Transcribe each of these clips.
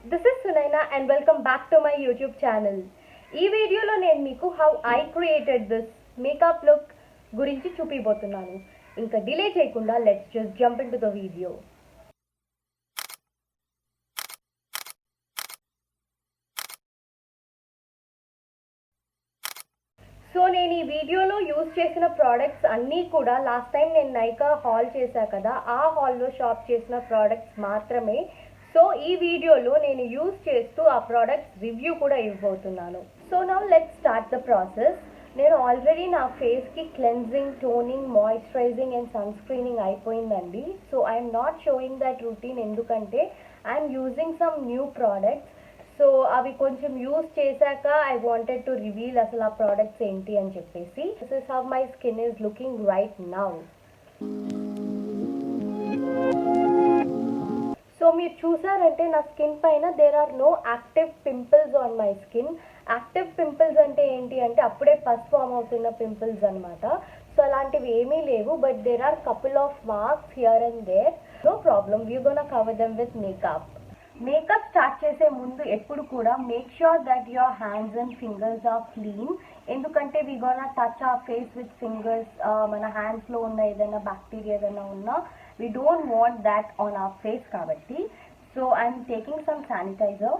This is Sunaina and welcome back to my YouTube channel. ఈ వీడియోలో నేను మీకు how I created this makeup look గురించి చూపిపోతున్నాను. ఇంకా డిలే చేయకుండా let's just jump into the video. So నేను ఈ వీడియోలో యూజ్ చేసిన ప్రోడక్ట్స్ అన్నీ కూడా లాస్ట్ టైం నేను నైకా హాల్ చేశా కదా, ఆ హాల్లో షాప్ చేసిన ప్రోడక్ట్స్ మాత్రమే. సో ఈ వీడియోలో నేను యూజ్ చేస్తూ ఆ ప్రోడక్ట్స్ రివ్యూ కూడా ఇవ్వబోతున్నాను. So now let's start the process. నేను ఆల్రెడీ నా ఫేస్కి cleansing, toning, moisturising and sun screening అయిపోయిందండి. So I'm not showing that routine, ఎందుకంటే I'm using some new products. So అవి కొంచెం యూజ్ చేశాక ఐ వాంటెడ్ టు రివీల్ అసలు ఆ ప్రోడక్ట్స్ ఏంటి అని చెప్పేసి. This is how my skin is looking right now. So మీరు చూసారంటే నా స్కిన్ పైన there are no active pimples on my skin. Active pimples అంటే ఏంటి అంటే అప్పుడే పస్ ఫామ్ అవుతున్న పింపుల్స్ అనమాట. సో అలాంటివి ఏమీ లేవు, but there are couple of marks here and there. No problem, we gonna cover them with makeup. Makeup start చేసే ముందు ఎప్పుడు కూడా make sure that your hands and fingers are clean. ఎందుకంటే we gonna touch our face with fingers. మన హ్యాండ్స్లో ఉన్న ఏదైనా bacteria ఏదైనా ఉన్నా we don't want that on our face kabatti. So I'm taking some sanitizer.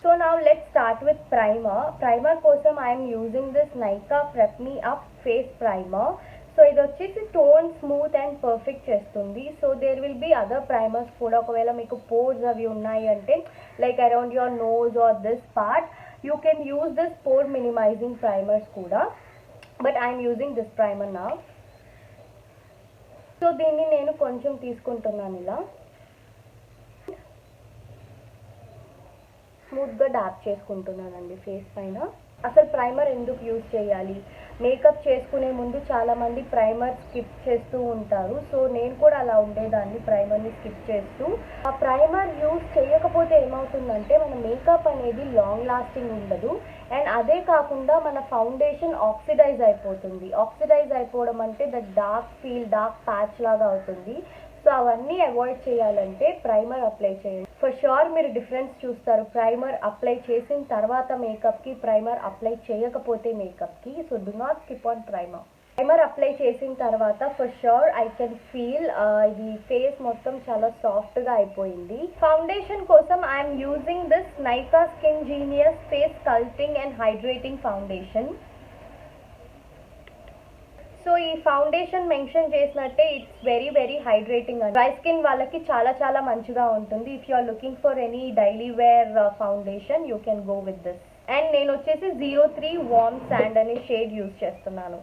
So now let's start with primer kosam I am using this Nykaa Prep Me Up face primer. So ఇది వచ్చేసి tone smooth and perfect చేస్తుంది. So there will be other primers కూడా. ఒకవేళ మీకు pores అవి ఉన్నాయి అంటే like around your nose or this part, you can use this pore minimising primers కూడా. But I'm using this primer నా. సో దీన్ని నేను కొంచెం తీసుకుంటున్నాను, ఇలా స్మూత్గా డాప్ చేసుకుంటున్నానండి ఫేస్ పైన. అసలు ప్రైమర్ ఎందుకు యూజ్ చేయాలి? మేకప్ చేసుకునే ముందు చాలామంది ప్రైమర్ స్కిప్ చేస్తూ ఉంటారు. సో నేను కూడా అలా ఉండేదాన్ని, ప్రైమర్ని స్కిప్ చేస్తూ. ఆ ప్రైమర్ యూజ్ చేయకపోతే ఏమవుతుందంటే మన మేకప్ అనేది లాంగ్ లాస్టింగ్ ఉండదు. అండ్ అదే కాకుండా మన ఫౌండేషన్ ఆక్సిడైజ్ అయిపోతుంది. ఆక్సిడైజ్ అయిపోవడం అంటే దట్ డార్క్ ప్యాచ్ లాగా అవుతుంది. సో అవన్నీ అవాయిడ్ చేయాలంటే ప్రైమర్ అప్లై చేయండి. ఫర్ షూర్ మీరు డిఫరెన్స్ చూస్తారు ప్రైమర్ అప్లై చేసిన తర్వాత మేకప్కి, ప్రైమర్ అప్లై చేయకపోతే మేకప్కి. So do not skip on primer. Primer apply చేసిన తర్వాత for sure I can feel ఇది ఫేస్ మొత్తం చాలా సాఫ్ట్గా అయిపోయింది. ఫౌండేషన్ కోసం I'm using this Nykaa skin genius face sculpting and hydrating foundation. So ఈ ఫౌండేషన్ మెన్షన్ చేసినట్టే ఇట్స్ వెరీ వెరీ హైడ్రేటింగ్ అండి. డ్రై స్కిన్ వాళ్ళకి చాలా చాలా మంచిగా ఉంటుంది. If you are looking for any daily wear foundation you can go with this. And నేను వచ్చేసి 03 వార్మ్ శాండ్ అనే షేడ్ యూజ్ చేస్తున్నాను.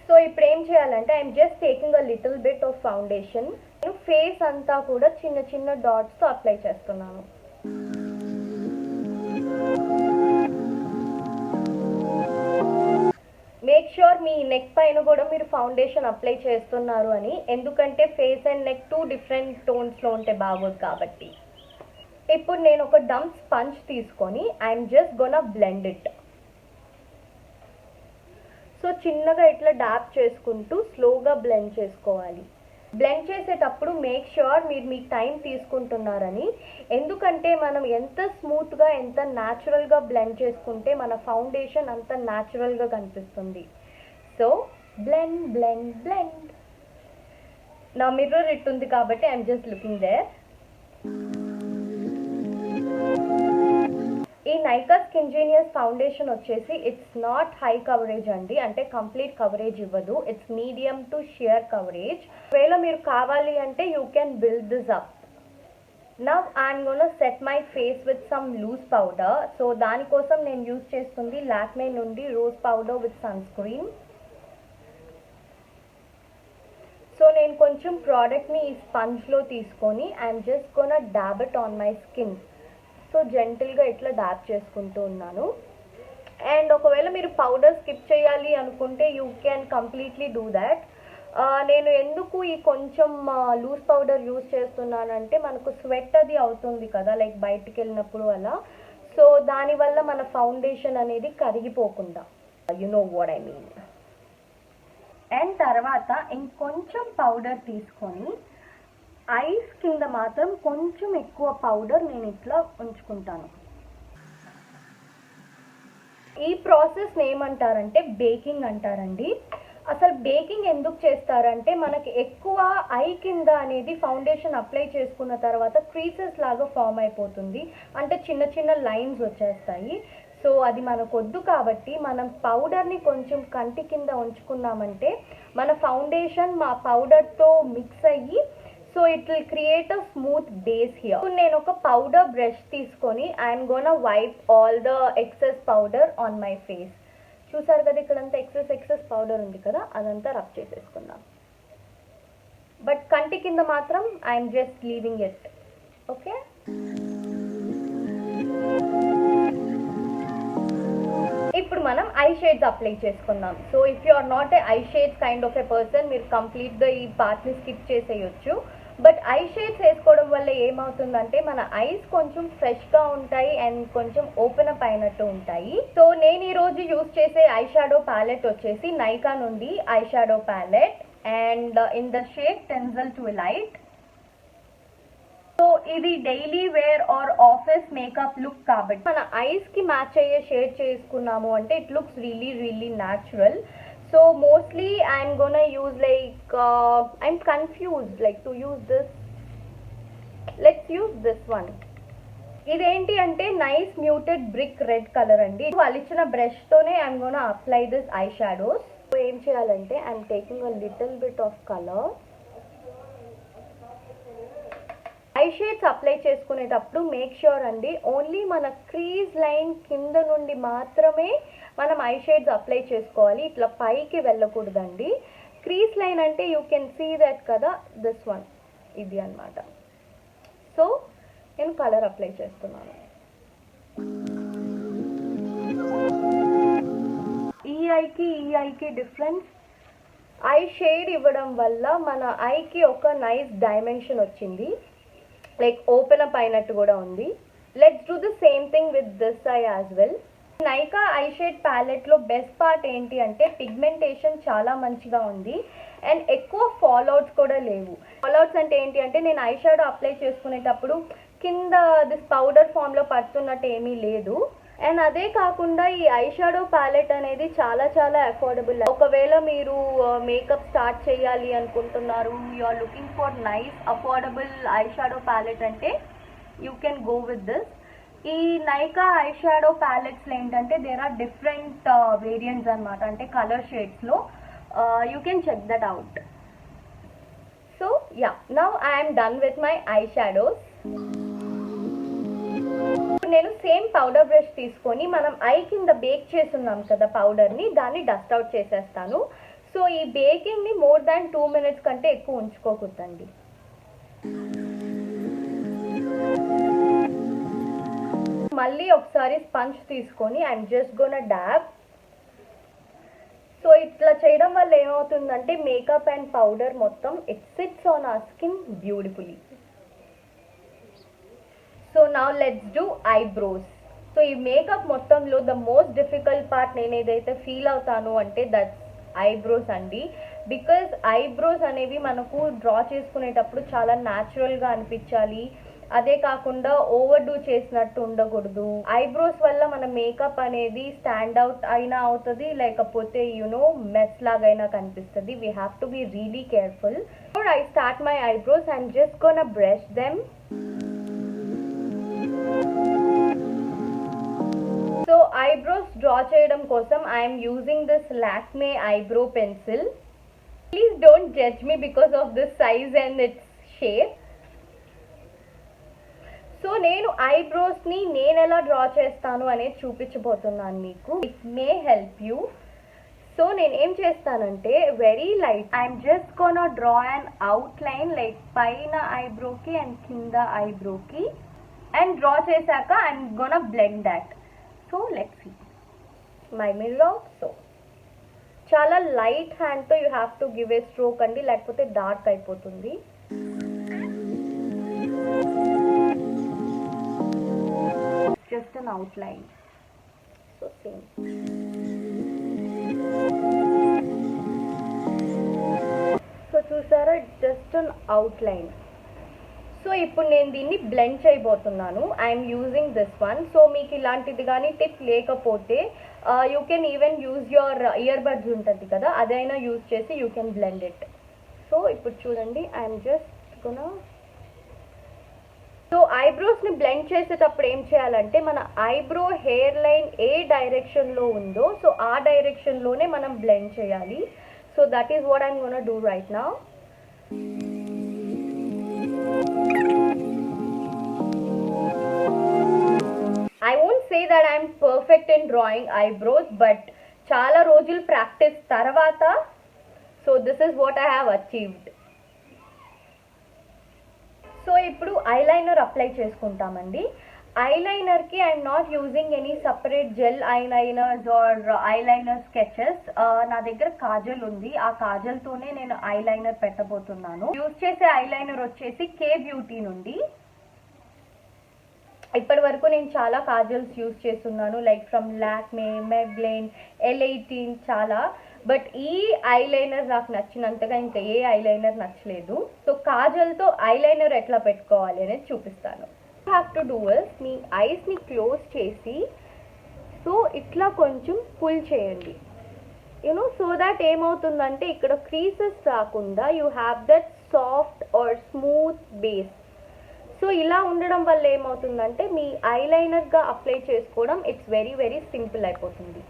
సో ఇప్పుడు ఏం చేయాలంటే I'm just taking a little bit of foundation. నేను ఫేస్ అంతా కూడా చిన్న చిన్న డాట్స్తో అప్లై చేస్తున్నాను. మేక్ ష్యూర్ మీ నెక్ పైన కూడా మీరు ఫౌండేషన్ అప్లై చేస్తున్నారు అని, ఎందుకంటే ఫేస్ అండ్ నెక్ 2 డిఫరెంట్ టోన్స్లో ఉంటే బాగోదు కాబట్టి. ఇప్పుడు నేను ఒక డంప్ స్పంజ్ తీసుకొని I'm just gonna blend it. So చిన్నగా ఇట్లా డాప్ చేసుకుంటూ స్లోగా బ్లెండ్ చేసుకోవాలి. బ్లెండ్ చేసేటప్పుడు మేక్ ష్యూర్ మీరు మీకు టైం తీసుకుంటున్నారని, ఎందుకంటే మనం ఎంత స్మూత్గా ఎంత న్యాచురల్గా బ్లెండ్ చేసుకుంటే మన ఫౌండేషన్ అంత న్యాచురల్గా కనిపిస్తుంది. So blend blend blend. నా మిర్రర్ ఇట్ ఉంది కాబట్టి ఐఎమ్ జస్ట్ లుకింగ్ దేర్. ఈ నైకా స్కిన్ జీనియస్ ఫౌండేషన్ వచ్చేసి ఇట్స్ నాట్ హై కవరేజ్ అండి, అంటే కంప్లీట్ కవరేజ్ ఇవ్వదు. It's medium to sheer coverage. ఒకవేళ మీరు కావాలి అంటే you can build this up. Now I'm gonna set my face with some loose powder. So దానికోసం నేను యూజ్ చేస్తుంది లాక్మే నుండి rose powder with sunscreen. So నేను కొంచెం ప్రోడక్ట్ని ఈ స్పంజ్లో తీసుకొని I'm just gonna dab it on my skin. So జెంటిల్గా ఇట్లా డాప్ చేసుకుంటూ ఉన్నాను. అండ్ ఒకవేళ మీరు పౌడర్ స్కిప్ చేయాలి అనుకుంటే you can completely do that. నేను ఎందుకు ఈ కొంచెం లూజ్ పౌడర్ యూజ్ చేస్తున్నానంటే మనకు స్వెట్ అది అవుతుంది కదా, లైక్ బయటికి వెళ్ళినప్పుడు అలా. సో దానివల్ల మన ఫౌండేషన్ అనేది కరిగిపోకుండా, you know what I mean. And తర్వాత ఇంకొంచెం పౌడర్ తీసుకొని ఐస్ కింద మాత్రం కొంచెం ఎక్కువ పౌడర్ నేను ఇట్లా ఉంచుకుంటాను. ఈ ప్రాసెస్ ఏమంటారంటే బేకింగ్ అంటారండి. అసలు బేకింగ్ ఎందుకు చేస్తారంటే మనకి ఎక్కువ ఐ కింద అనేది ఫౌండేషన్ అప్లై చేసుకున్న తర్వాత క్రీసెస్ లాగా ఫామ్ అయిపోతుంది, అంటే చిన్న చిన్న లైన్స్ వచ్చేస్తాయి. సో అది మనకు వద్దు కాబట్టి మనం పౌడర్ని కొంచెం కంటి కింద ఉంచుకున్నామంటే మన ఫౌండేషన్ మా పౌడర్తో మిక్స్ అయ్యి so it will create a smooth base here. నేను ఒక పౌడర్ బ్రష్ తీసుకొని I'm gonna wipe all the excess powder on my face. చూసారు కదా ఇక్కడంతా ఎక్సెస్ పౌడర్ ఉంది కదా, అదంతా రబ్ చేసేసుకుందాం. బట్ కంటి కింద మాత్రం I'm just leaving it. Okay, ఇప్పుడు మనం ఐ షేడ్స్ అప్లై చేసుకుందాం. So if you are not a eye shades kind of a person, మీరు కంప్లీట్గా ఈ పార్ట్ని స్కిప్ చేసేయచ్చు. బట్ ఐ షేడ్స్ వేసుకోవడం వల్ల ఏమవుతుందంటే మన ఐస్ కొంచెం ఫ్రెష్గా ఉంటాయి అండ్ కొంచెం ఓపెన్ అప్ అయినట్టు ఉంటాయి. సో నేను ఈరోజు యూజ్ చేసే ఐ షాడో ప్యాలెట్ వచ్చేసి నైకా నుండి eye shadow palette and in the shade tinsel twilight. So ఇది daily wear or office makeup look కాబట్టి మన ఐస్కి మ్యాచ్ అయ్యే షేడ్ చేసుకున్నాము అంటే it looks really natural. So mostly I'm gonna use like I'm confused like to use this. Let's use this one. ఇదేంటి అంటే nice muted brick red colour అండి. వాళ్ళు ఇచ్చిన బ్రష్ తోనే I'm gonna apply this I shadows. So ఏం చేయాలంటే I'm taking a little bit of colour. I shades apply చేసుకునేటప్పుడు make sure అండి ఓన్లీ మన క్రీజ్ లైన్ కింద నుండి మాత్రమే మనం ఐ షేడ్స్ అప్లై చేసుకోవాలి, ఇట్లా పైకి వెళ్ళకూడదండి. క్రీజ్ లైన్ అంటే యూ కెన్ సీ దట్ కదా, దిస్ వన్ ఇది అన్నమాట. సో నేను కలర్ అప్లై చేస్తున్నాను. ఈ ఐకి డిఫరెన్స్ ఐ షేడ్ ఇవ్వడం వల్ల మన ఐకి ఒక నైస్ డైమెన్షన్ వచ్చింది, లైక్ ఓపెన్ అప్ అయినట్టు కూడా ఉంది. Let's do the same thing with this eye as well. Nykaa eye shade ప్యాలెట్లో బెస్ట్ పార్ట్ ఏంటి అంటే పిగ్మెంటేషన్ చాలా మంచిగా ఉంది అండ్ ఎక్కువ ఫాల్అవుట్స్ కూడా లేవు. ఫాల్అవుట్స్ అంటే ఏంటి అంటే నేను ఐ షాడో అప్లై చేసుకునేటప్పుడు కింద దిస్ పౌడర్ ఫామ్లో పడుతున్నట్టు ఏమీ లేదు. అండ్ అదే కాకుండా ఈ ఐ షాడో ప్యాలెట్ అనేది చాలా అఫోర్డబుల్. ఒకవేళ మీరు మేకప్ స్టార్ట్ చేయాలి అనుకుంటున్నారు, you are looking for nice affordable eye shadow palette అంటే you can go with this. ఈ నైకా ఐ షాడో ప్యాలెట్స్లో ఏంటంటే దేర్ ఆర్ డిఫరెంట్ వేరియంట్స్ అనమాట, అంటే కలర్ షేడ్స్లో. You can check that out. So yeah, now I'm done with my eye shadows. నేను same powder brush తీసుకొని మనం I కింద బేక్ చేస్తున్నాం కదా పౌడర్ని, దాన్ని డస్ట్ అవుట్ చేసేస్తాను. సో ఈ బేకింగ్ని మోర్ దాన్ 2 minutes కంటే ఎక్కువ ఉంచుకోకూడదండి. మళ్ళీ ఒకసారి స్పంజ్ తీసుకొని I'm just gonna dub. So ఇట్లా చేయడం వల్ల ఏమవుతుందంటే మేకప్ అండ్ పౌడర్ మొత్తం it sits on our skin beautifully. So now let's do eyebrows. So ఈ మేకప్ మొత్తంలో ద మోస్ట్ డిఫికల్ట్ పార్ట్ నేను ఏదైతే ఫీల్ అవుతాను అంటే దట్స్ ఐబ్రోస్ అండి. బికాజ్ ఐబ్రోస్ అనేవి మనకు డ్రా చేసుకునేటప్పుడు చాలా న్యాచురల్గా అనిపించాలి, అదే కాకుండా ఓవర్ డూ చేసినట్టు ఉండకూడదు. ఐబ్రోస్ వల్ల మన మేకప్ అనేది స్టాండ్ అవుట్ అయినా అవుతుంది, లేకపోతే మెస్ లాగైనా కనిపిస్తుంది. We have to be really careful. I start my eyebrows. I'm just gonna brush them. So eyebrows draw చేయడం కోసం I'm using this Lakme eyebrow pencil. Please don't judge me because of this size and it's shape. So నేను ఐబ్రోస్ని నేను ఎలా draw చేస్తాను అనేది చూపించబోతున్నాను మీకు. It may help you. So నేను ఏం చేస్తానంటే very light I'm just gonna draw and out line like పైన ఐబ్రోకి అండ్ కింద ఐబ్రోకి, అండ్ డ్రా చేశాక I'm gonna blend that. So let's see my mirror. So చాలా లైట్ హ్యాండ్తో you have to give a stroke అండి, లేకపోతే డార్క్ అయిపోతుంది. Just an outline. So same. So చూసారా, just an outline. ఇప్పుడు నేను దీన్ని బ్లెండ్ చేయబోతున్నాను. I'm using this one. So మీకు ఇలాంటిది కానీ టిప్ లేకపోతే you can even use your ear buds ఉంటుంది కదా, అదైనా యూజ్ చేసి you can blend it. So ఇప్పుడు చూడండి, ఐఎమ్ జస్ట్ గోనా. సో ఐబ్రోస్ని బ్లెండ్ చేసేటప్పుడు ఏం చేయాలంటే మన ఐబ్రో హెయిర్ లైన్ ఏ డైరెక్షన్లో ఉందో సో ఆ డైరెక్షన్లోనే మనం బ్లెండ్ చేయాలి. So that is what I'm gonna do right now. I won't say that I'm perfect in drawing eyebrows, but చాలా రోజులు ప్రాక్టీస్ తర్వాత so this is what I have achieved. So ఇప్పుడు eyeliner apply చేసుకుంటామండి. ఐలైనర్కి I'm not using any separate gel eyeliners or eyeliner sketches. నా దగ్గర కాజల్ ఉంది, ఆ కాజల్తోనే నేను ఐలైనర్ పెట్టబోతున్నాను. యూజ్ చేసే ఐలైనర్ వచ్చేసి కే బ్యూటీ నుండి. ఇప్పటి వరకు నేను చాలా కాజల్స్ యూజ్ చేస్తున్నాను, like from Lakme, Maybelline, L18 చాలా. బట్ ఈ ఐలైనర్ నాకు నచ్చినంతగా ఇంకా ఏ ఐలైనర్ నచ్చలేదు. సో కాజల్తో ఐలైనర్ ఎట్లా పెట్టుకోవాలి అనేది చూపిస్తాను. Have to do is me ఐస్ని close చేసి సో ఇట్లా కొంచెం పుల్ చేయండి, యూనో, సో దాట్ ఏమవుతుందంటే ఇక్కడ క్రీసెస్ రాకుండా you have that soft or smooth base. So ఇలా ఉండడం వల్ల ఏమవుతుందంటే మీ ఐలైనర్గా అప్లై చేసుకోవడం ఇట్స్ వెరీ వెరీ సింపుల్ అయిపోతుంది.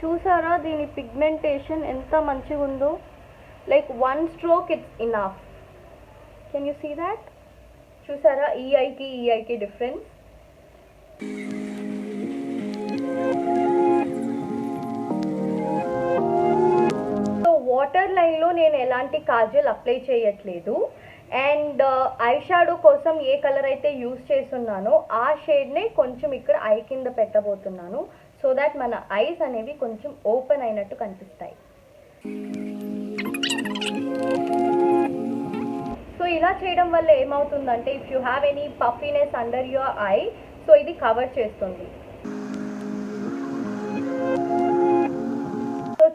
చూసారా దీని పిగ్మెంటేషన్ ఎంత మంచిగా ఉందో, like one stroke it's enough. Can you see that? చూసారా ఈ ఐకి డిఫరెన్స్. వాటర్ లైన్లో నేను ఎలాంటి కాజల్ అప్లై చేయట్లేదు. అండ్ ఐ షాడో కోసం ఏ కలర్ అయితే యూజ్ చేస్తున్నానో ఆ షేడ్నే కొంచెం ఇక్కడ ఐ కింద పెట్టబోతున్నాను, సో దాట్ మన ఐస్ అనేవి కొంచెం ఓపెన్ అయినట్టు కనిపిస్తాయి. సో ఇలా చేయడం వల్ల ఏమవుతుందంటే if you have any puffiness under your eye so ఇది కవర్ చేస్తుంది.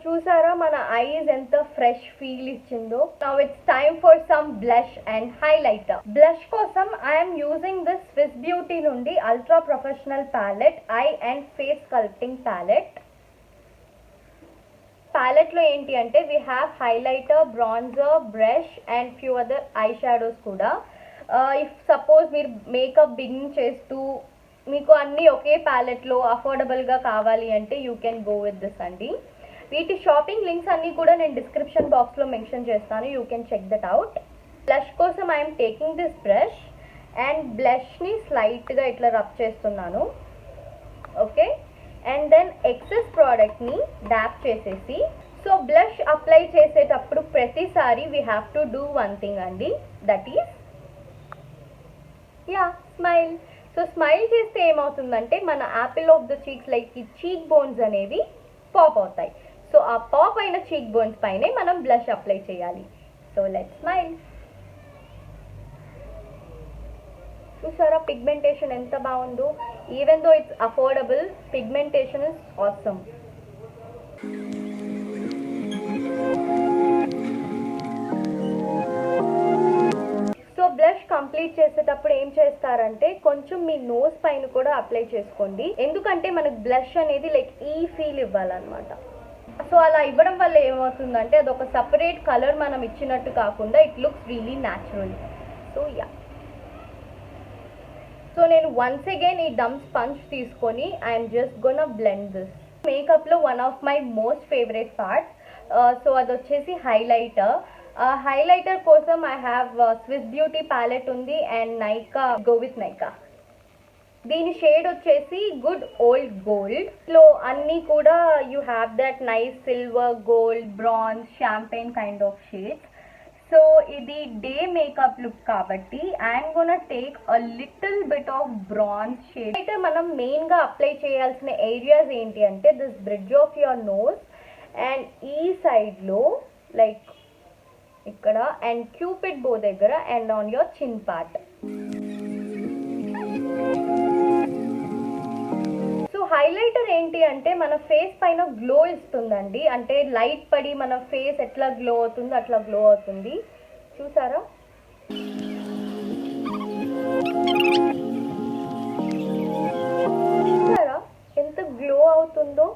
చూసారా మన ఐస్ ఎంత ఫ్రెష్ ఫీల్ ఇచ్చిందో. Now it's time for some blush and highlighter. Blush కోసం I'm using this Swiss beauty నుండి ultra professional palette eye and face sculpting palette. ప్యాలెట్లో ఏంటి అంటే we have highlighter, bronzer, brush and few other eye shadows కూడా. If suppose మీరు makeup begin చేస్తూ మీకు అన్నీ ఒకే ప్యాలెట్లో అఫోర్డబుల్గా కావాలి అంటే you can go with this అండి. వీటి షాపింగ్ లింక్స్ అన్నీ కూడా నేను డిస్క్రిప్షన్ బాక్స్లో మెన్షన్ చేస్తాను, you can check that out. Blush కోసం I'm taking this brush and బ్లష్ని స్లైట్గా ఇట్లా రబ్ చేస్తున్నాను, ఓకే. అండ్ దెన్ ఎక్సెస్ ప్రోడక్ట్ని డాప్ చేసేసి సో బ్లష్ అప్లై చేసేటప్పుడు ప్రతిసారి we have to do one thing అండి, that is smile. So smile చేస్తే ఏమవుతుందంటే మన apple of the cheeks like ఈ చీక్ బోన్స్ అనేవి పాప్ అవుతాయి. సో ఆ పాప్ అయిన చీక్ బోన్స్ పైనే మనం బ్లష్ అప్లై చేయాలి. So let's smile. చూసారా పిగ్మెంటేషన్ ఎంత బాగుందో. Even though it's affordable, pigmentation is awesome. So blush complete చేసేటప్పుడు ఏం చేస్తారంటే కొంచెం మీ నోస్ పైన కూడా అప్లై చేసుకోండి, ఎందుకంటే మనకు బ్లష్ అనేది లైక్ ఈ ఫీల్ ఇవ్వాలన్నమాట. సో అలా ఇవ్వడం వల్ల ఏమవుతుందంటే అదొక సపరేట్ కలర్ మనం ఇచ్చినట్టు కాకుండా it looks really natural. So so నేను వన్స్ అగైన్ ఈ డమ్ స్పంజ్ తీసుకొని I'm just gonna blend this. మేకప్లో one of my most favourite parts. So అది వచ్చేసి హైలైటర్. హైలైటర్ కోసం I have Swiss beauty palette ఉంది and Nykaa, go with Nykaa. దీని shade వచ్చేసి గుడ్ ఓల్డ్ గోల్డ్. లో అన్నీ కూడా you have that nice silver, gold, bronze, champagne kind of shades. So ఇది డే మేకప్ లుక్ కాబట్టి I'm gonna take a little bit of bronze shade. అయితే మనం మెయిన్గా అప్లై చేయాల్సిన ఏరియాస్ ఏంటి అంటే this bridge of your nose and ఈ సైడ్లో లైక్ ఇక్కడ అండ్ క్యూపిడ్ బో దగ్గర and on your chin part. So highlighter ఏంటి అంటే మన ఫేస్ పైన గ్లో ఇస్తుందండి, అంటే లైట్ పడి మన ఫేస్ ఎట్లా గ్లో అవుతుందో అట్లా గ్లో అవుతుంది. చూసారా? చూసారా ఎంత గ్లో అవుతుందో?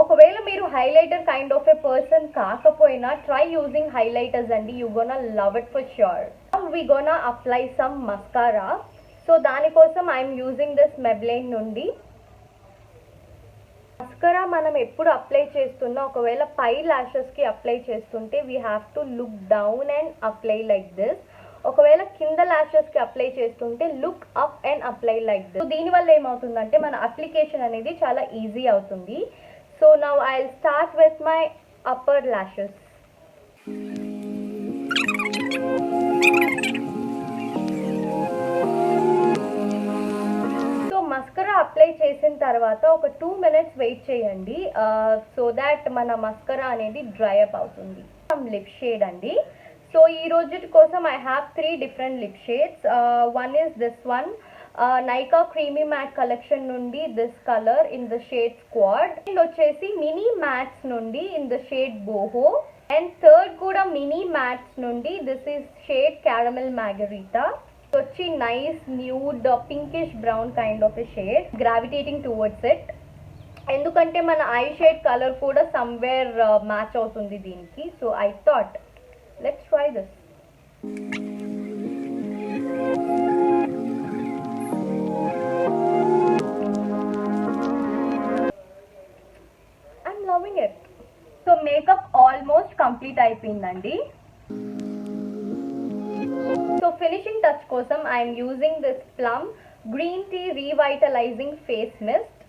ఒకవేళ మీరు highlighter kind of a person కాకపోయినా ట్రై యూజింగ్ హైలైటర్స్ అండి. You gonna love it for sure. We gonna apply some mascara. So దానికోసం ఐఎమ్ యూజింగ్ దిస్ మెబ్లైన్ నుండి మస్కరా. మనం ఎప్పుడు అప్లై చేస్తున్నా ఒకవేళ పై ల్యాషెస్కి అప్లై చేస్తుంటే we have to look down and apply like this. ఒకవేళ కింద ల్యాషెస్కి అప్లై చేస్తుంటే look up and apply like this. దీనివల్ల ఏమవుతుందంటే మన అప్లికేషన్ అనేది చాలా ఈజీ అవుతుంది. So now I will start with my upper lashes. Mascara apply చేసిన తర్వాత ఒక 2 minutes వెయిట్ చేయండి, సో దాట్ మన మస్కరా అనేది డ్రై అప్ అవుతుంది. లిప్ షేడ్ అండి. సో ఈ రోజు కోసం I have 3 different lip shades. One is this one, Nykaa creamy matte collection నుండి this colour in the shade squad. And వచ్చేసి మినీ మ్యాట్స్ నుండి in the shade boho. And third కూడా mini mattes నుండి this is shade caramel margarita. వచ్చి nice nude pinkish brown kind of a shade, gravitating towards it. ఎందుకంటే మన eye shade colour కూడా somewhere match అవుతుంది దీనికి. So I thought let's try this. I'm loving it. So makeup almost complete అయిపోయిందండి. So finishing touch కోసం I'm using this Plum green tea revitalising face mist.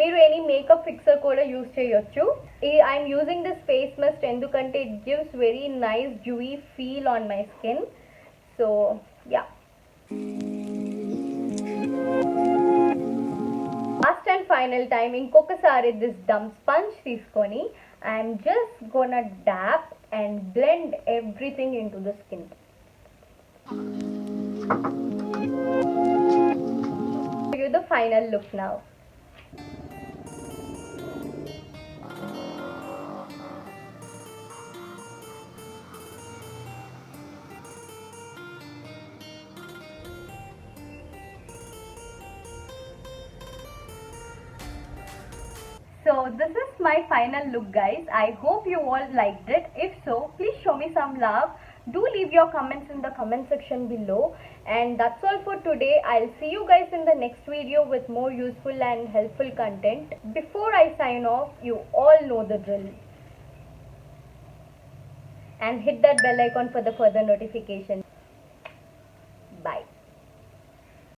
మీరు any makeup fixer కూడా use చేయొచ్చు. I'm using this face mist ఎందుకంటే it gives very nice జ్యూయీ feel on my skin. So yeah, last and final time ఇంకొకసారి this damp sponge తీసుకొని I'm just gonna dab and blend everything into the skin. The final look now. So this is my final look guys. I hope you all liked it. If so, please show me some love. Do leave your comments in the comment section below. And that's all for today. I'll see you guys in the next video with more useful and helpful content. Before I sign off, you all know the drill. And hit that bell icon for the further notification.